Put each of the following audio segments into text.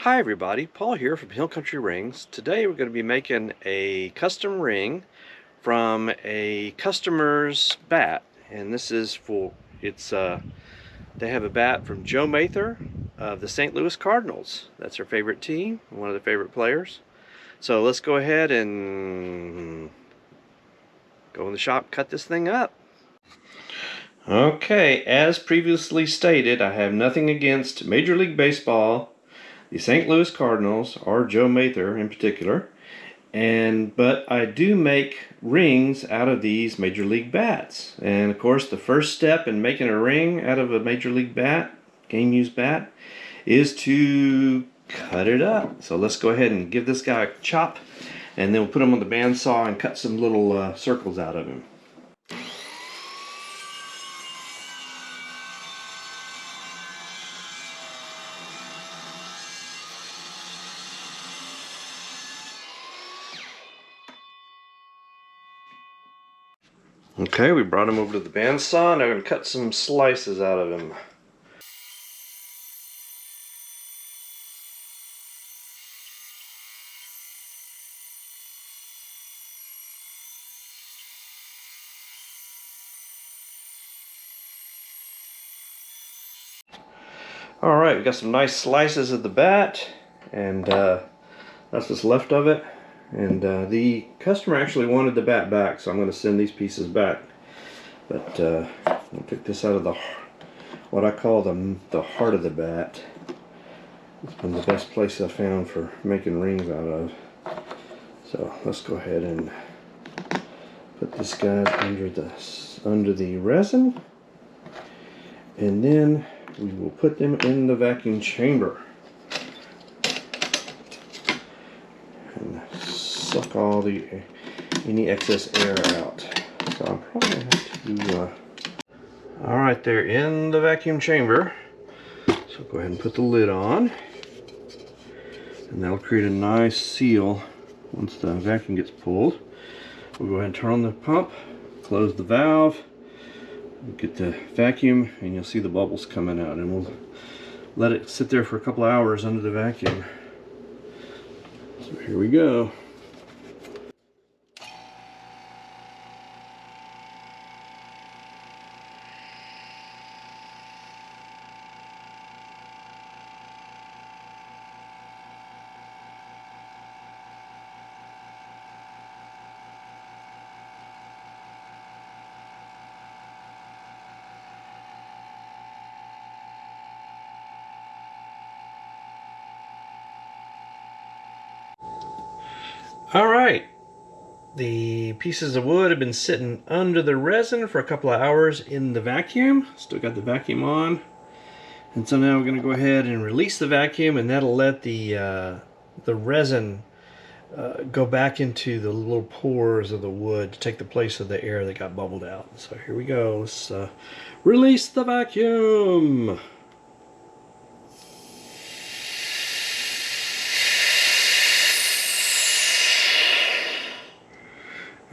Hi everybody, Paul here from Hill Country Rings. Today we're going to be making a custom ring from a customer's bat, and this is for they have a bat from Joe Mather of the St. Louis Cardinals. That's her favorite team, one of their favorite players. So let's go ahead and go in the shop, cut this thing up. Okay, as previously stated, I have nothing against Major League Baseball, the St. Louis Cardinals, or Joe Mather in particular, but I do make rings out of these Major League bats. And of course, the first step in making a ring out of a Major League bat, game-used bat, is to cut it up. So let's go ahead and give this guy a chop, and then we'll put him on the bandsaw and cut some little circles out of him. Okay, we brought him over to the bandsaw, and I'm going to cut some slices out of him. Alright, we got some nice slices of the bat, and that's what's left of it. And the customer actually wanted the bat back, so I'm going to send these pieces back. But I'll pick this out of what I call the heart of the bat. It's been the best place I found for making rings out of. So let's go ahead and put this guy under the resin, and then we will put them in the vacuum chamber and suck all any excess air out. So I'm probably going to have to do alright, they're in the vacuum chamber, so go ahead and put the lid on, and that'll create a nice seal once the vacuum gets pulled. We'll go ahead and turn on the pump, close the valve, get the vacuum, and you'll see the bubbles coming out, and we'll let it sit there for a couple hours under the vacuum. So here we go. Alright, the pieces of wood have been sitting under the resin for a couple of hours in the vacuum. Still got the vacuum on. And so now we're going to go ahead and release the vacuum, and that'll let the resin go back into the little pores of the wood to take the place of the air that got bubbled out. So here we go. Let's release the vacuum.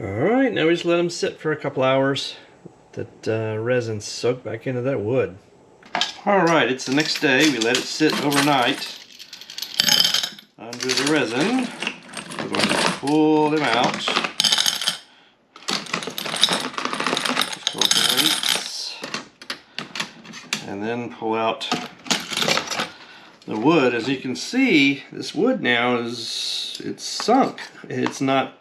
Alright, now we just let them sit for a couple hours. That resin soak back into that wood. Alright, it's the next day. We let it sit overnight under the resin. We're going to pull them out. Just pull the weights. And then pull out the wood. As you can see, this wood now it's sunk. It's not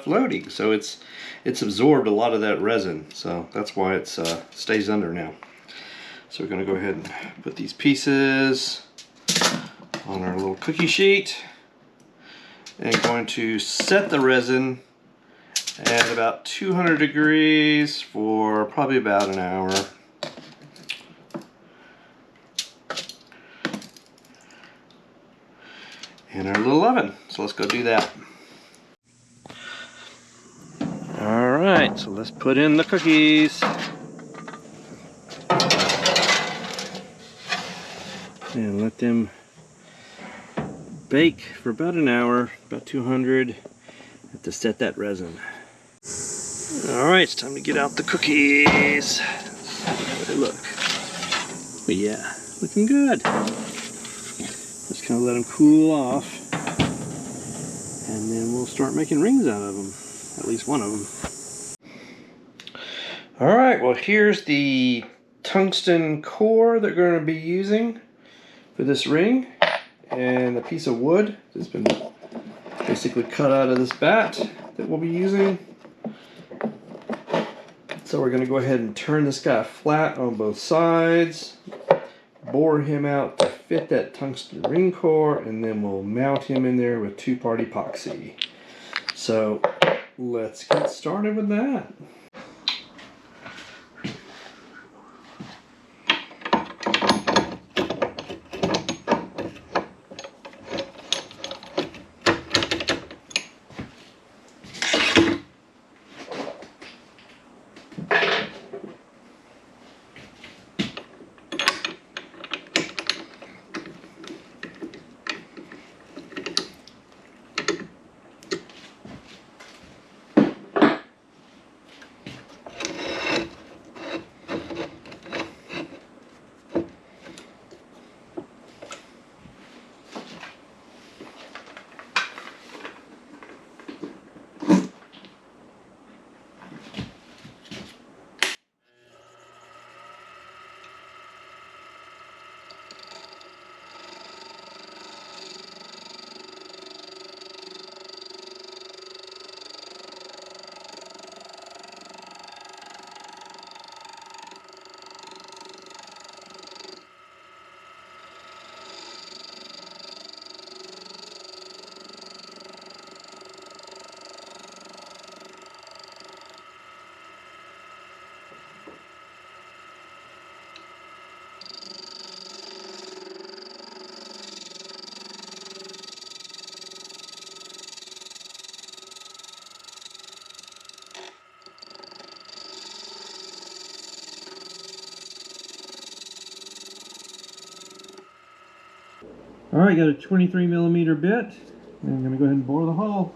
floating, so it's absorbed a lot of that resin, so that's why it stays under now. So we're going to go ahead and put these pieces on our little cookie sheet, and going to set the resin at about 200 degrees for probably about an hour. In our little oven. So let's go do that. Alright, so let's put in the cookies. And let them bake for about an hour, about 200, to set that resin. Alright, it's time to get out the cookies. How do they look? Oh yeah, looking good. Let's Just kind of let them cool off, and then we'll start making rings out of them, at least one of them. Alright, well here's the tungsten core that we're going to be using for this ring, and a piece of wood that's been basically cut out of this bat that we'll be using. So we're going to go ahead and turn this guy flat on both sides, bore him out to fit that tungsten ring core, and then we'll mount him in there with two-part epoxy. So let's get started with that. Alright, got a 23mm bit, and I'm going to go ahead and bore the hole.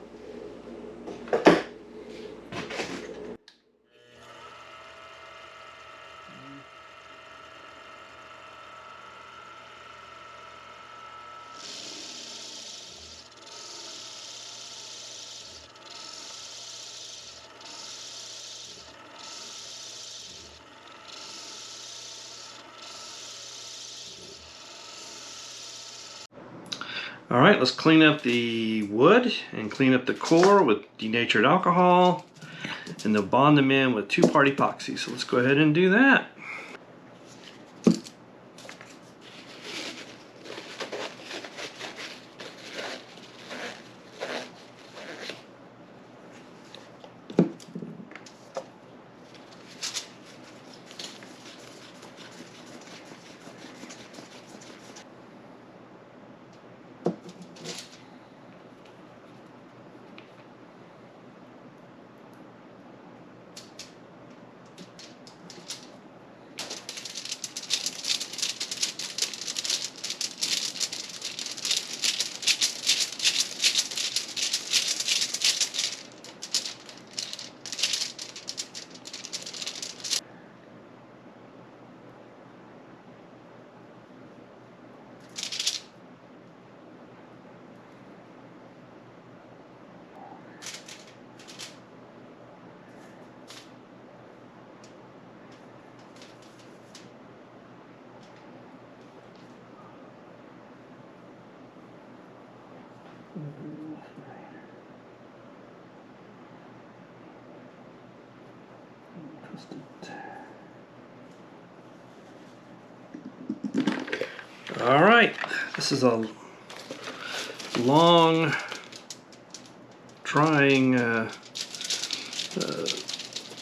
Alright, let's clean up the wood and clean up the core with denatured alcohol, and they'll bond them in with two-part epoxy. So let's go ahead and do that. All right, this is a long drying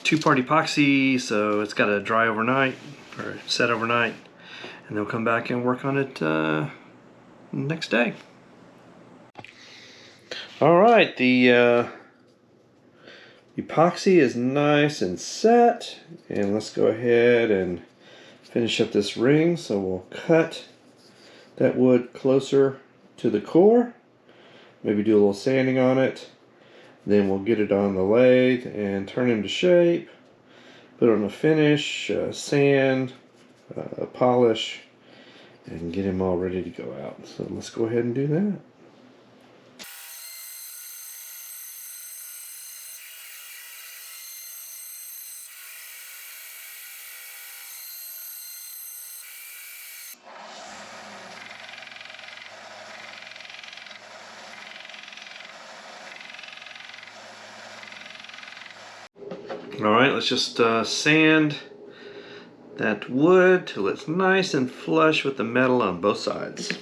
two-part epoxy, so it's got to dry overnight or set overnight, and they'll come back and work on it next day. All right, the epoxy is nice and set, and let's go ahead and finish up this ring. So we'll cut that wood closer to the core, maybe do a little sanding on it, then we'll get it on the lathe and turn him to shape, put on a finish, sand, polish, and get him all ready to go out. So let's go ahead and do that. Alright, let's just sand that wood till it's nice and flush with the metal on both sides.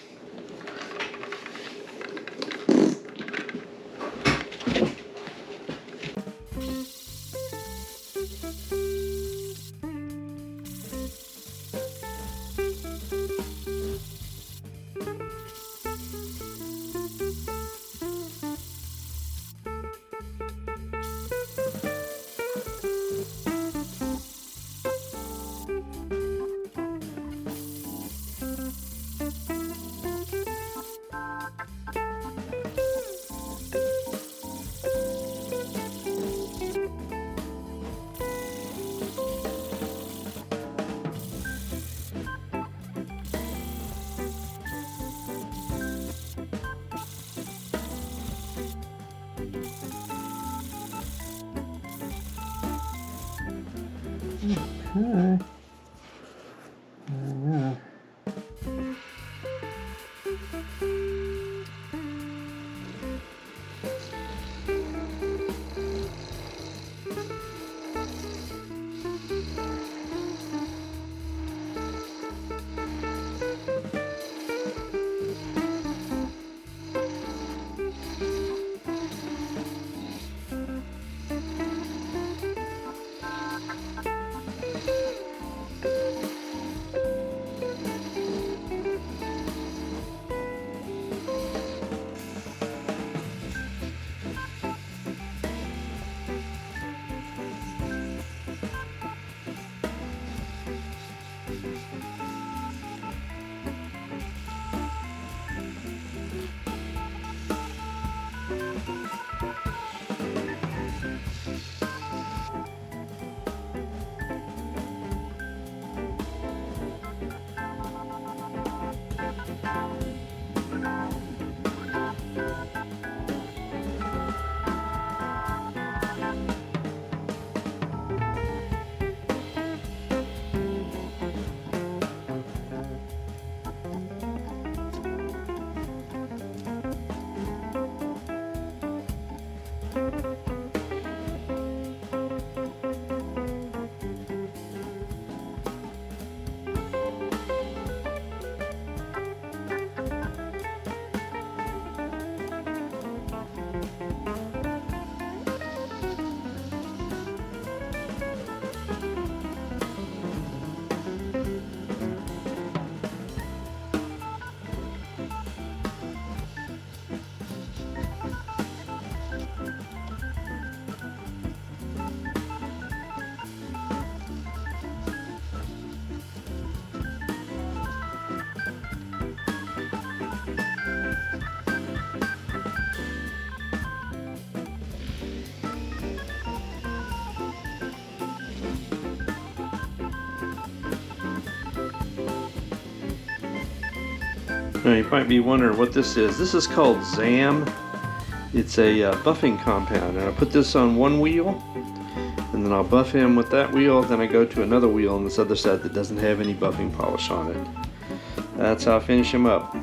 Okay. Yeah. Now you might be wondering what this is. This is called ZAM. It's a buffing compound, and I put this on one wheel, and then I'll buff him with that wheel. Then I go to another wheel on this other side that doesn't have any buffing polish on it. That's how I finish him up.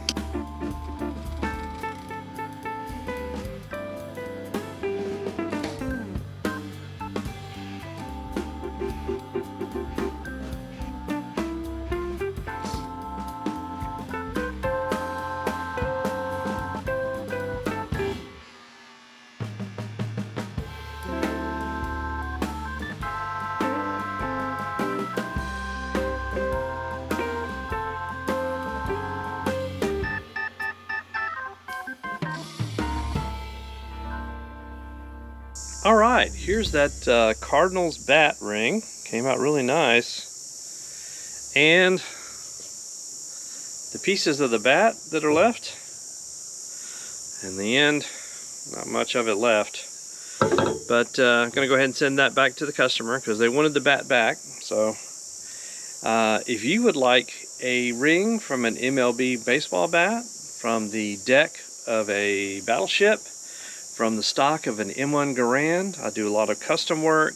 All right, here's that Cardinals bat ring. Came out really nice. And the pieces of the bat that are left. In the end, not much of it left. But I'm going to go ahead and send that back to the customer because they wanted the bat back. So if you would like a ring from an MLB baseball bat, from the deck of a battleship, from the stock of an M1 Garand. I do a lot of custom work.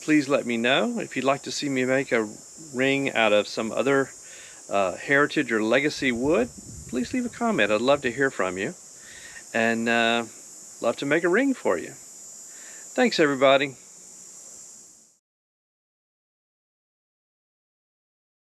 Please let me know if you'd like to see me make a ring out of some other heritage or legacy wood. Please leave a comment. I'd love to hear from you, and love to make a ring for you. Thanks, everybody.